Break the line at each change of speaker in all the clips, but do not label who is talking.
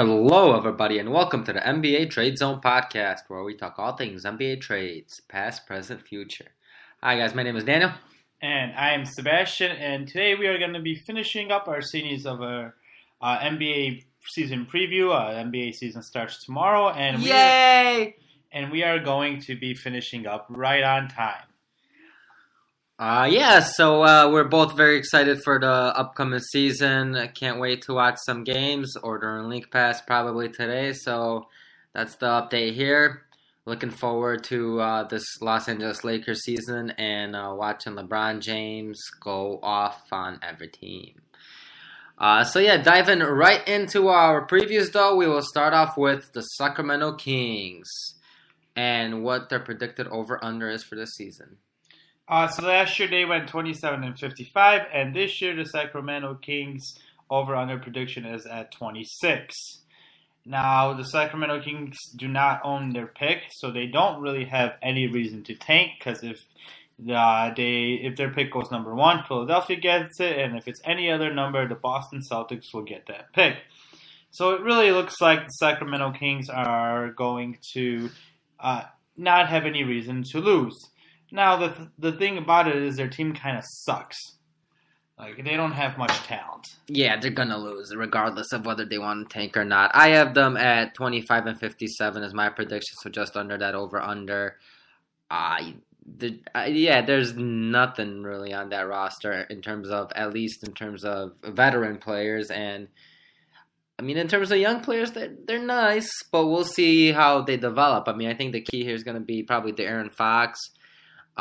Hello, everybody, and welcome to the NBA Trade Zone podcast, where we talk all things NBA trades, past, present, future. Hi, guys. My name is Daniel.
And I am Sebastian, and today we are going to be finishing up our series of our NBA season preview. NBA season starts tomorrow, and
Yay!
We are going to be finishing up right on time.
So we're both very excited for the upcoming season. I can't wait to watch some games. Ordering League Pass probably today, so that's the update here. Looking forward to this Los Angeles Lakers season and watching LeBron James go off on every team. Diving right into our previews, though, we will start off with the Sacramento Kings and what their predicted over-under is for this season.
So last year they went 27-55, and this year the Sacramento Kings over-under prediction is at 26. Now, the Sacramento Kings do not own their pick, so they don't really have any reason to tank, because if their pick goes number 1, Philadelphia gets it, and if it's any other number, the Boston Celtics will get that pick. So it really looks like the Sacramento Kings are going to not have any reason to lose. Now, the thing about it is their team kind of sucks. Like, they don't have much talent.
Yeah, they're going to lose, regardless of whether they want to tank or not. I have them at 25-57 as my prediction, so just under that over-under. There's nothing really on that roster in terms of veteran players. And, I mean, in terms of young players, they're nice, but we'll see how they develop. I mean, I think the key here is going to be probably De'Aaron Fox.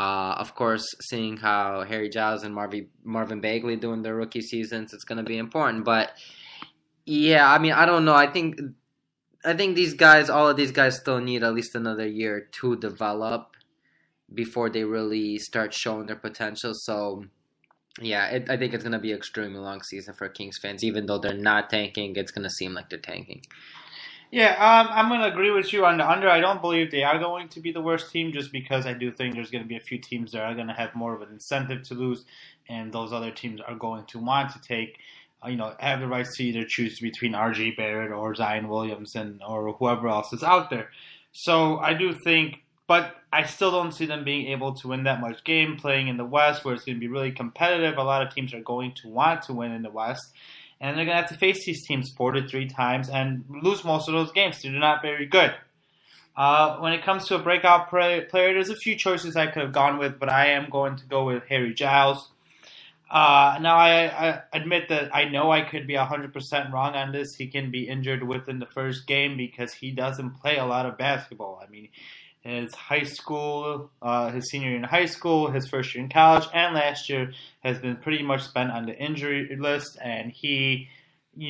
Of course, seeing how Harry Giles and Marvin Bagley doing their rookie seasons, it's going to be important. But yeah, I mean, I don't know. I think all of these guys still need at least another year to develop before they really start showing their potential. So yeah, I think it's going to be an extremely long season for Kings fans. Even though they're not tanking, it's going to seem like they're tanking.
Yeah, I'm going to agree with you on the under. I don't believe they are going to be the worst team, just because I do think there's going to be a few teams that are going to have more of an incentive to lose, and those other teams are going to want to take, have the rights to either choose between R.J. Barrett or Zion Williamson or whoever else is out there. So I do think, but I still don't see them being able to win that much game playing in the West, where it's going to be really competitive. A lot of teams are going to want to win in the West. And they're going to have to face these teams 4 to 3 times and lose most of those games. They're not very good. When it comes to a breakout player, there's a few choices I could have gone with, but I am going to go with Harry Giles. Now, I admit that I know I could be 100% wrong on this. He can be injured within the first game because he doesn't play a lot of basketball. I mean, his high school, his senior year in high school, his first year in college, and last year has been pretty much spent on the injury list, and he,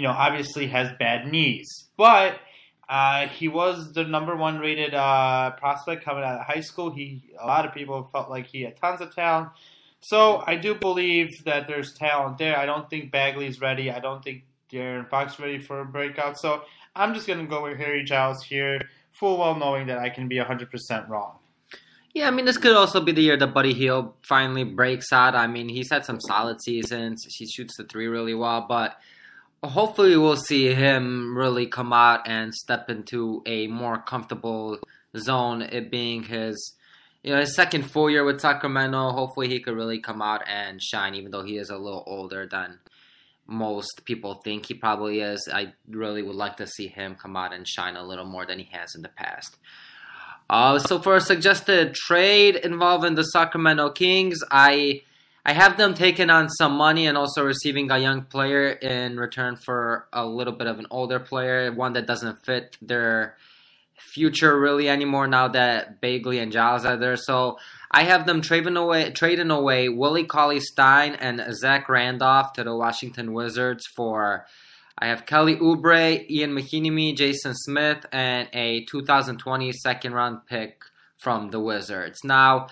obviously has bad knees. But he was the number 1 rated prospect coming out of high school. A lot of people felt like he had tons of talent. So I do believe that there's talent there. I don't think Bagley's ready. I don't think De'Aaron Fox is ready for a breakout. So I'm just going to go with Harry Giles here, full well knowing that I can be 100% wrong.
Yeah, I mean, this could also be the year that Buddy Hield finally breaks out. I mean, he's had some solid seasons. He shoots the 3 really well, but hopefully we'll see him really come out and step into a more comfortable zone, it being his second full year with Sacramento. Hopefully he could really come out and shine, even though he is a little older than most people think he probably is. I really would like to see him come out and shine a little more than he has in the past. So for a suggested trade involving the Sacramento Kings, I have them taking on some money and also receiving a young player in return for a little bit of an older player, one that doesn't fit their future really anymore now that Bagley and Giles are there. So I have them trading away Willie Cauley-Stein and Zach Randolph to the Washington Wizards for, I have Kelly Oubre, Ian Mahinmi, Jason Smith, and a 2020 second-round pick from the Wizards. Now,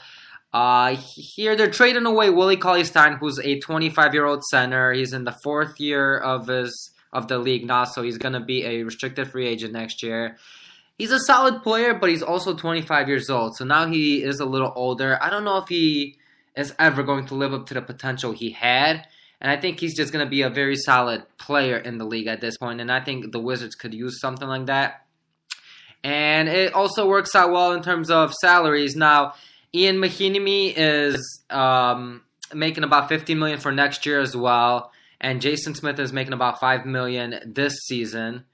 here they're trading away Willie Cauley-Stein, who's a 25-year-old center. He's in the 4th year of the league now, so he's going to be a restricted free agent next year. He's a solid player, but he's also 25 years old, so now he is a little older. I don't know if he is ever going to live up to the potential he had. And I think he's just going to be a very solid player in the league at this point. And I think the Wizards could use something like that. And it also works out well in terms of salaries. Now, Ian Mahinmi is making about $50 million for next year as well. And Jason Smith is making about $5 million this season.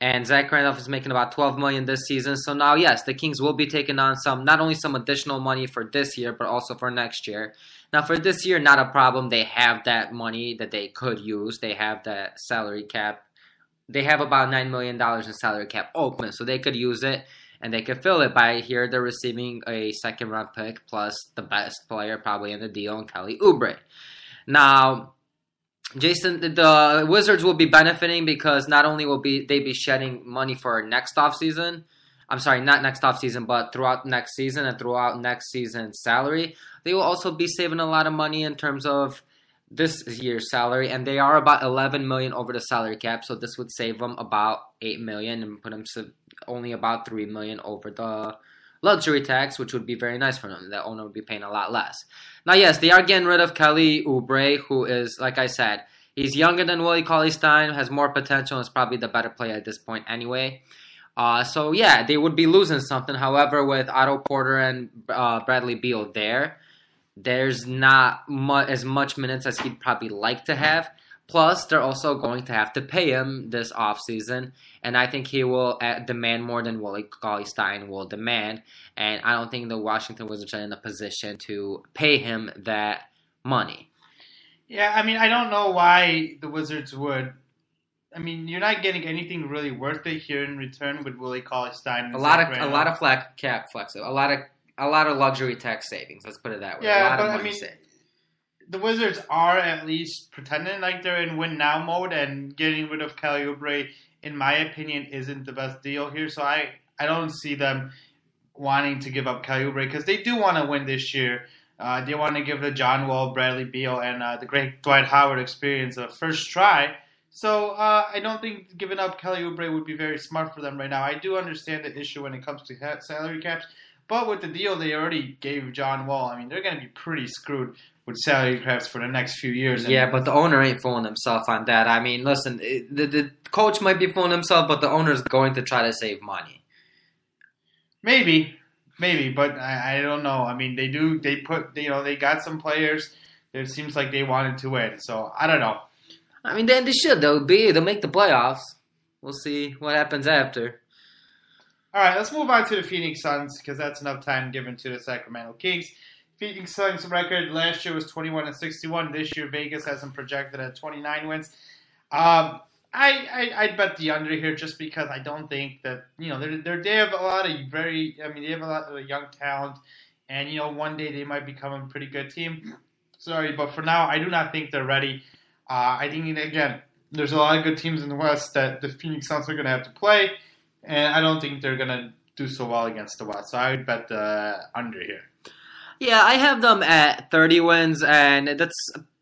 And Zach Randolph is making about $12 million this season. So now, yes, the Kings will be taking on not only some additional money for this year, but also for next year. Now, for this year, not a problem. They have that money that they could use. They have that salary cap. They have about $9 million in salary cap open, so they could use it, and they could fill it by here. They're receiving a second-round pick plus the best player probably in the deal, and Kelly Oubre. Now, the Wizards will be benefiting because not only will they be shedding money for next offseason, I'm sorry, not next offseason, but throughout next season and throughout next season's salary, they will also be saving a lot of money in terms of this year's salary, and they are about $11 million over the salary cap, so this would save them about $8 million and put them only about $3 million over the luxury tax, which would be very nice for them. The owner would be paying a lot less. Now, yes, they are getting rid of Kelly Oubre, who is, like I said, he's younger than Willie Cauley-Stein, has more potential, and is probably the better player at this point anyway. So, yeah, they would be losing something. However, with Otto Porter and Bradley Beal there's not as much minutes as he'd probably like to have. Plus, they're also going to have to pay him this offseason, and I think he will demand more than Willie Cauley-Stein will demand, and I don't think the Washington Wizards are in a position to pay him that money.
Yeah, I mean, I don't know why the Wizards would. I mean, you're not getting anything really worth it here in return with Willie Cauley-Stein.
A lot of flat cap flexible, a lot of luxury tax savings. Let's put it that way.
Yeah,
a lot
but
of money
I mean,
saved.
The Wizards are at least pretending like they're in win now mode, and getting rid of Kelly Oubre, in my opinion, isn't the best deal here. So I don't see them wanting to give up Kelly Oubre because they do want to win this year. They want to give the John Wall, Bradley Beal, and the great Dwight Howard experience a first try. So I don't think giving up Kelly Oubre would be very smart for them right now. I do understand the issue when it comes to salary caps, but with the deal they already gave John Wall, I mean, they're going to be pretty screwed with salary caps for the next few years.
Yeah, but the owner ain't fooling himself on that. I mean, listen, the coach might be fooling himself, but the owner's going to try to save money.
Maybe, but I don't know. I mean, they got some players. It seems like they wanted to win, so I don't know.
I mean, they should. They'll make the playoffs. We'll see what happens after.
All right, let's move on to the Phoenix Suns because that's enough time given to the Sacramento Kings. Phoenix Suns record last year was 21-61. This year, Vegas has them projected at 29 wins. I'd bet the under here just because I don't think that they have a lot of they have a lot of young talent, and one day they might become a pretty good team. Sorry, but for now, I do not think they're ready. I think again, there's a lot of good teams in the West that the Phoenix Suns are going to have to play, and I don't think they're going to do so well against the West. So I would bet the under here.
Yeah, I have them at 30 wins, and that's,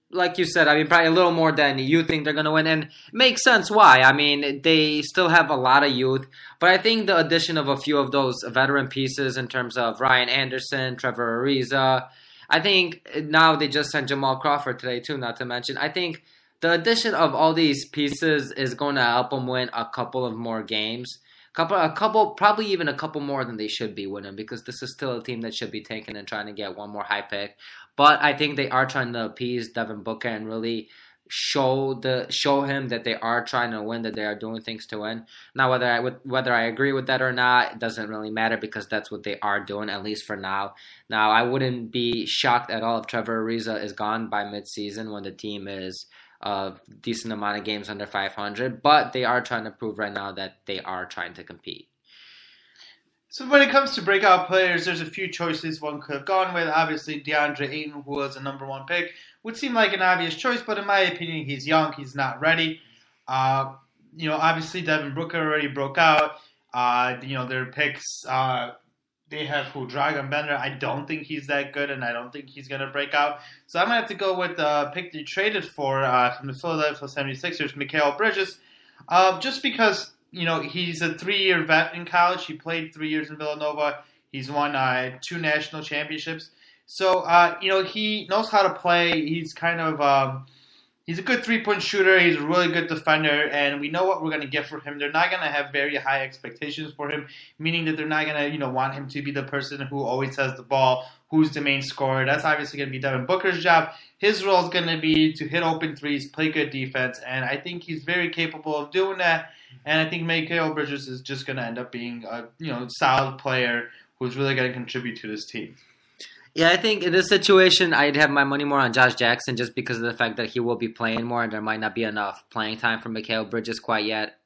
like you said, I mean, probably a little more than you think they're going to win, and it makes sense why. I mean, they still have a lot of youth, but I think the addition of a few of those veteran pieces in terms of Ryan Anderson, Trevor Ariza, I think now they just sent Jamal Crawford today, too, not to mention. I think the addition of all these pieces is going to help them win a couple of more games. Probably even a couple more than they should be winning because this is still a team that should be taking and trying to get one more high pick. But I think they are trying to appease Devin Booker and really show him that they are trying to win, that they are doing things to win. Now, whether I agree with that or not, it doesn't really matter because that's what they are doing, at least for now. Now, I wouldn't be shocked at all if Trevor Ariza is gone by midseason when the team is a decent amount of games under 500, but they are trying to prove right now that they are trying to compete.
So when it comes to breakout players, there's a few choices one could have gone with. Obviously, DeAndre Ayton, who was a number one pick, would seem like an obvious choice, but in my opinion, he's young, he's not ready. Obviously, Devin Booker already broke out. Their picks, they have Dragan Bender. I don't think he's that good, and I don't think he's going to break out. So I'm going to have to go with the pick they traded for from the Philadelphia 76ers, Mikal Bridges, just because, he's a 3-year vet in college. He played 3 years in Villanova. He's won 2 national championships. So, he knows how to play. He's kind of, He's a good three-point shooter. He's a really good defender, and we know what we're going to get from him. They're not going to have very high expectations for him, meaning that they're not going to, want him to be the person who always has the ball, who's the main scorer. That's obviously going to be Devin Booker's job. His role is going to be to hit open threes, play good defense, and I think he's very capable of doing that. And I think Mikal Bridges is just going to end up being a, solid player who's really going to contribute to this team.
Yeah, I think in this situation, I'd have my money more on Josh Jackson just because of the fact that he will be playing more and there might not be enough playing time for Mikal Bridges quite yet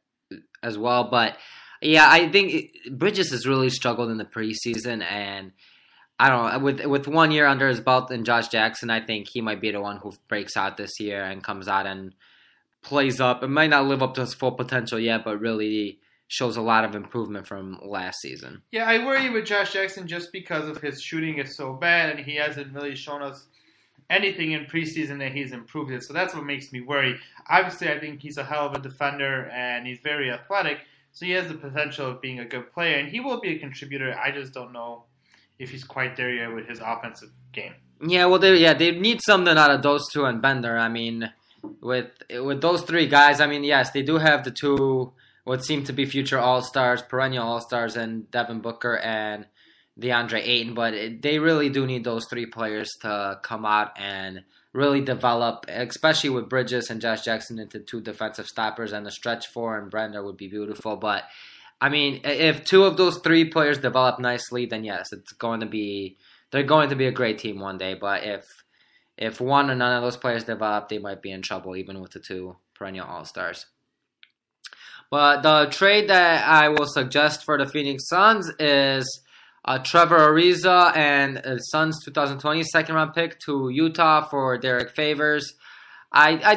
as well. But, yeah, I think Bridges has really struggled in the preseason, and I don't know, with 1 year under his belt and Josh Jackson, I think he might be the one who breaks out this year and comes out and plays up. It might not live up to his full potential yet, but really shows a lot of improvement from last season.
Yeah, I worry with Josh Jackson just because of his shooting is so bad, and he hasn't really shown us anything in preseason that he's improved it. So that's what makes me worry. Obviously, I think he's a hell of a defender, and he's very athletic, so he has the potential of being a good player, and he will be a contributor. I just don't know if he's quite there yet with his offensive game.
Yeah, well, they need something out of those two and Bender. I mean, with those three guys, I mean, yes, they do have the two what seem to be future All-Stars, perennial All-Stars, and Devin Booker and DeAndre Ayton, but they really do need those three players to come out and really develop, especially with Bridges and Josh Jackson into two defensive stoppers, and the stretch four and Brender would be beautiful. But, I mean, if two of those three players develop nicely, then yes, they're going to be a great team one day. But if one or none of those players develop, they might be in trouble, even with the two perennial All-Stars. But the trade that I will suggest for the Phoenix Suns is Trevor Ariza and Suns 2020 second-round pick to Utah for Derek Favors. I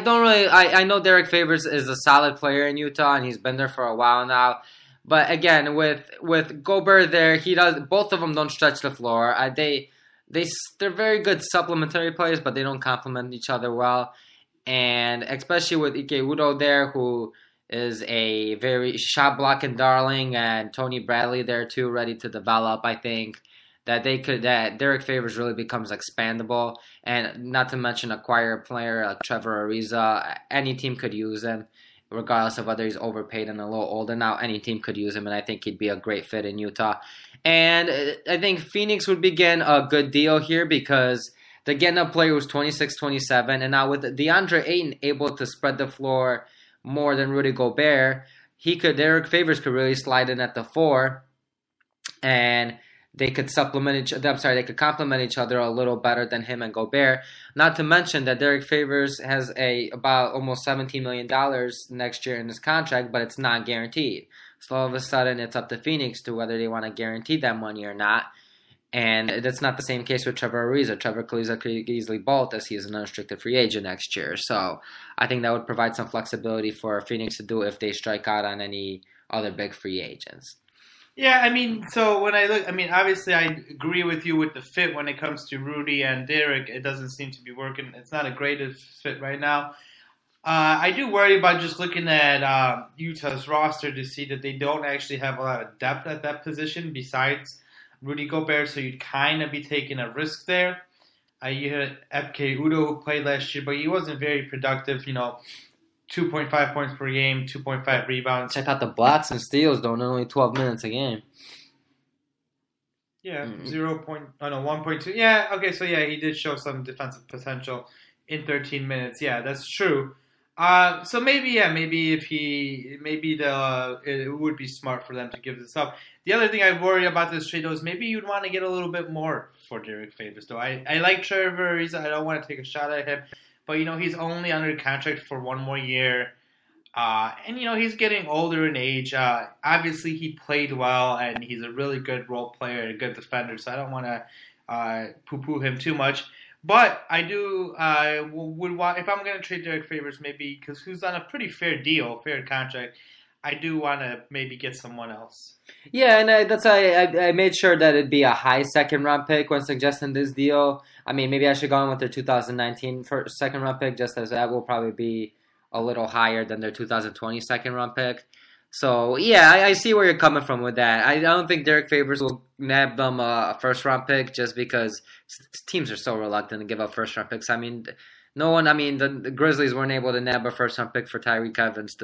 know Derek Favors is a solid player in Utah, and he's been there for a while now. But again, with Gobert there, both of them don't stretch the floor. They're very good supplementary players, but they don't complement each other well. And especially with Ike Udoh there, who is a very shot-blocking darling, and Tony Bradley there too, ready to develop. I think that Derek Favors really becomes expandable, and not to mention acquire a player like Trevor Ariza. Any team could use him, regardless of whether he's overpaid and a little older now. Any team could use him, and I think he'd be a great fit in Utah. And I think Phoenix would begin a good deal here because they're getting a player who's 26, 27, and now with DeAndre Ayton able to spread the floor more than Rudy Gobert, Derek Favors could really slide in at the 4, and they could they could complement each other a little better than him and Gobert. Not to mention that Derek Favors has about almost $17 million next year in his contract, but it's not guaranteed. So all of a sudden, it's up to Phoenix to whether they want to guarantee that money or not. And that's not the same case with Trevor Ariza. Trevor Ariza could easily bolt as he is an unrestricted free agent next year. So I think that would provide some flexibility for Phoenix to do if they strike out on any other big free agents.
Yeah, I mean, so when I look, obviously I agree with you with the fit when it comes to Rudy and Derek. It doesn't seem to be working. It's not a great fit right now. I do worry about just looking at Utah's roster to see that they don't actually have a lot of depth at that position besides Rudy Gobert, so you'd kind of be taking a risk there. You had Ike Udoh, who played last year, but he wasn't very productive. 2.5 points per game, 2.5 rebounds.
Check out the blocks and steals, though, only 12 minutes a game.
Yeah, 1.2. Yeah, okay, so yeah, he did show some defensive potential in 13 minutes. Yeah, that's true. So maybe it would be smart for them to give this up. The other thing I worry about this trade, though, is maybe you'd want to get a little bit more for Derek Favors, though. I like Trevor Ariza. I don't want to take a shot at him. But, he's only under contract for one more year. And he's getting older in age. Obviously, he played well, and he's a really good role player and a good defender, so I don't want to poo-poo him too much. But I would want, if I'm going to trade Derek Favors, maybe, because who's on a pretty fair contract, I do want to maybe get someone else.
Yeah, and that's why I made sure that it'd be a high second-round pick when suggesting this deal. I mean, maybe I should go in with their 2019 second-round pick, just as that will probably be a little higher than their 2020 second-round pick. So, yeah, I see where you're coming from with that. I don't think Derek Favors will nab them a first-round pick just because teams are so reluctant to give up first-round picks. I mean, No one. I mean, the Grizzlies weren't able to nab a first round pick for Tyreek Evans